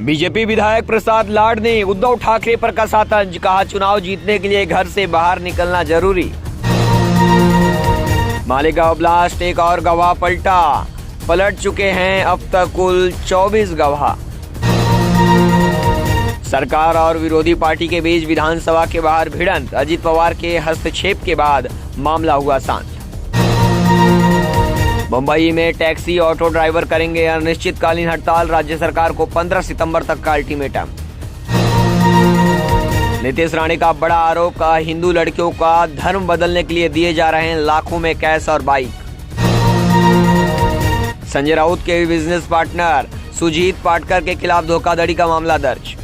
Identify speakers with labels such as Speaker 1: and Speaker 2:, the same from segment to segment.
Speaker 1: BJP विधायक प्रसाद लाड ने उद्धव ठाकरे पर कसा तंज, कहा चुनाव जीतने के लिए घर से बाहर निकलना जरूरी। मालेगांव ब्लास्ट, एक और गवाह पलट चुके हैं अब तक कुल 24 गवाह। सरकार और विरोधी पार्टी के बीच विधानसभा के बाहर भिड़ंत, अजित पवार के हस्तक्षेप के बाद मामला हुआ शांत। मुंबई में टैक्सी ऑटो ड्राइवर करेंगे अनिश्चितकालीन हड़ताल, राज्य सरकार को 15 सितंबर तक का अल्टीमेटम। नीतीश राणे का बड़ा आरोप, का हिंदू लड़कियों का धर्म बदलने के लिए दिए जा रहे हैं लाखों में कैश और बाइक। संजय राउत के बिजनेस पार्टनर सुजीत पाटकर के खिलाफ धोखाधड़ी का मामला दर्ज।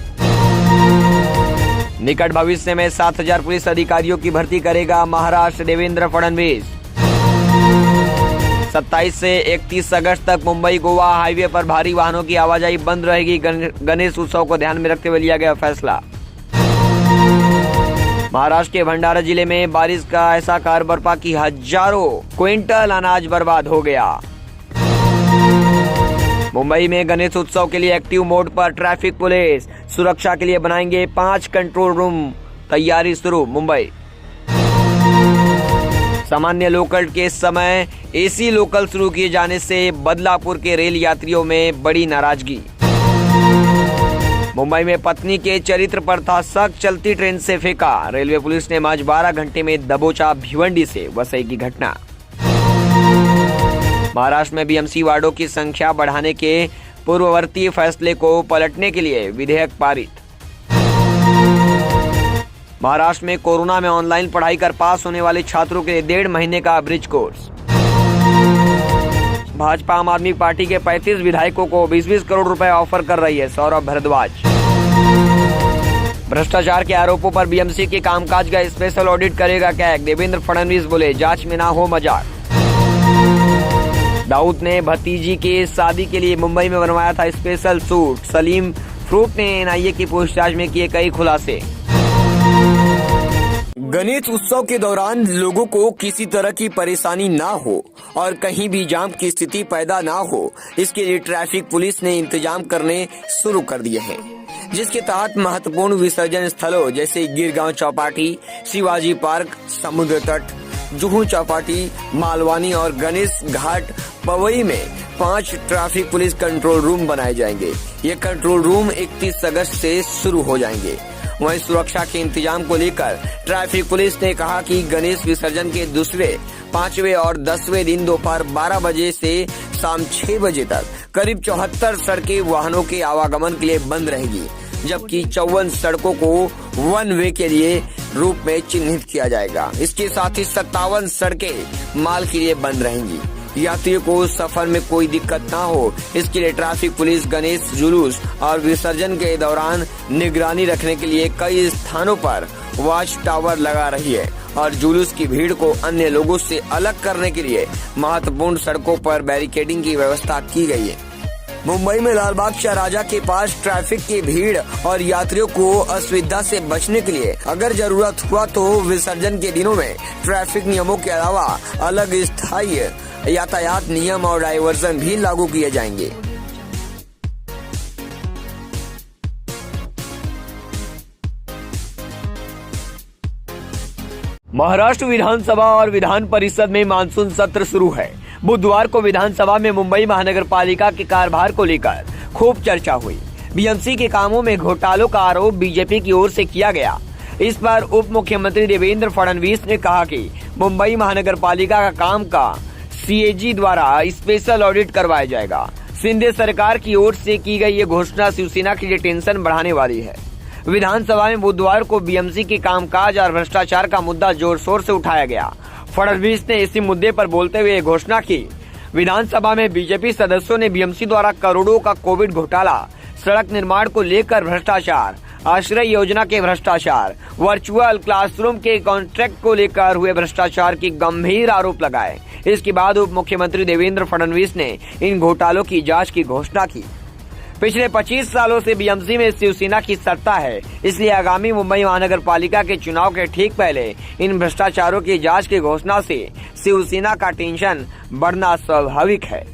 Speaker 1: निकट भविष्य में 7000 पुलिस अधिकारियों की भर्ती करेगा महाराष्ट्र देवेंद्र फडणवीस। 27 से 31 अगस्त तक मुंबई गोवा हाईवे पर भारी वाहनों की आवाजाही बंद रहेगी। गणेश उत्सव को ध्यान में रखते हुए लिया गया फैसला। महाराष्ट्र के भंडारा जिले में बारिश का ऐसा कहर बरपा कि हजारों क्विंटल अनाज बर्बाद हो गया। मुंबई में गणेश उत्सव के लिए एक्टिव मोड पर ट्रैफिक पुलिस, सुरक्षा के लिए बनाएंगे 5 कंट्रोल रूम, तैयारी शुरू। मुंबई सामान्य लोकल के समय एसी लोकल शुरू किए जाने से बदलापुर के रेल यात्रियों में बड़ी नाराजगी। मुंबई में पत्नी के चरित्र पर था शक, चलती ट्रेन से फेंका। रेलवे पुलिस ने महज 12 घंटे में दबोचा भिवंडी से वसई की घटना। महाराष्ट्र में बीएमसी वार्डों की संख्या बढ़ाने के पूर्ववर्ती फैसले को पलटने के लिए विधेयक पारित। महाराष्ट्र में कोरोना में ऑनलाइन पढ़ाई कर पास होने वाले छात्रों के लिए 1.5 महीने का ब्रिज कोर्स। भाजपा आम आदमी पार्टी के 35 विधायकों को 20-20 करोड़ रुपए ऑफर कर रही है सौरभ भारद्वाज। भ्रष्टाचार के आरोपों पर बीएमसी के कामकाज का स्पेशल ऑडिट करेगा कैग, देवेंद्र फडणवीस बोले जांच में ना हो मजाक। दाऊद ने भतीजी की शादी के लिए मुंबई में बनवाया था स्पेशल सूट। सलीम फ्रूट ने एनआईए की पूछताछ में किए कई खुलासे। गणेश उत्सव के दौरान लोगों को किसी तरह की परेशानी ना हो और कहीं भी जाम की स्थिति पैदा ना हो, इसके लिए ट्रैफिक पुलिस ने इंतजाम करने शुरू कर दिए हैं, जिसके तहत महत्वपूर्ण विसर्जन स्थलों जैसे गिरगांव चौपाटी, शिवाजी पार्क, समुद्र तट, जुहू चौपाटी, मालवानी और गणेश घाट पवई में 5 ट्रैफिक पुलिस कंट्रोल रूम बनाए जाएंगे। ये कंट्रोल रूम 31 अगस्त से शुरू हो जाएंगे। वहीं सुरक्षा के इंतजाम को लेकर ट्रैफिक पुलिस ने कहा कि गणेश विसर्जन के दूसरे, 5वें और 10वें दिन दोपहर 12 बजे से शाम 6 बजे तक करीब 74 सड़कें वाहनों के आवागमन के लिए बंद रहेगी, जबकि 54 सड़कों को 1 वे के लिए रूप में चिन्हित किया जाएगा। इसके साथ ही 57 सड़कें माल के लिए बंद रहेंगी। यात्रियों को सफर में कोई दिक्कत ना हो, इसके लिए ट्रैफिक पुलिस गणेश जुलूस और विसर्जन के दौरान निगरानी रखने के लिए कई स्थानों पर वॉच टावर लगा रही है और जुलूस की भीड़ को अन्य लोगों से अलग करने के लिए महत्वपूर्ण सड़कों पर बैरिकेडिंग की व्यवस्था की गई है। मुंबई में लालबाग राजा के पास ट्रैफिक की भीड़ और यात्रियों को असुविधा से बचने के लिए अगर जरूरत हुआ तो विसर्जन के दिनों में ट्रैफिक नियमों के अलावा अलग स्थायी यातायात नियम और डायवर्जन भी लागू किए जाएंगे। महाराष्ट्र विधानसभा और विधान परिषद में मानसून सत्र शुरू है। बुधवार को विधानसभा में मुंबई महानगर पालिका के कार्यभार को लेकर खूब चर्चा हुई। बीएमसी के कामों में घोटालों का आरोप बीजेपी की ओर से किया गया। इस पर उप मुख्यमंत्री देवेंद्र फडणवीस ने कहा कि मुंबई महानगर पालिका का काम का सीएजी द्वारा स्पेशल ऑडिट करवाया जाएगा। शिंदे सरकार की ओर से की गई ये घोषणा शिवसेना के लिए टेंशन बढ़ाने वाली है। विधानसभा में बुधवार को बीएमसी के कामकाज और भ्रष्टाचार का मुद्दा जोर शोर से उठाया गया। फडणवीस ने इसी मुद्दे पर बोलते हुए घोषणा की। विधानसभा में बीजेपी सदस्यों ने बीएमसी द्वारा करोड़ों का कोविड घोटाला, सड़क निर्माण को लेकर भ्रष्टाचार, आश्रय योजना के भ्रष्टाचार, वर्चुअल क्लासरूम के कॉन्ट्रैक्ट को लेकर हुए भ्रष्टाचार की गंभीर आरोप लगाए। इसके बाद उप मुख्यमंत्री देवेंद्र फडणवीस ने इन घोटालों की जांच की घोषणा की। पिछले 25 सालों से बीएमसी में शिवसेना की सत्ता है, इसलिए आगामी मुंबई महानगर पालिका के चुनाव के ठीक पहले इन भ्रष्टाचारों की जांच की घोषणा से शिवसेना का टेंशन बढ़ना स्वाभाविक है।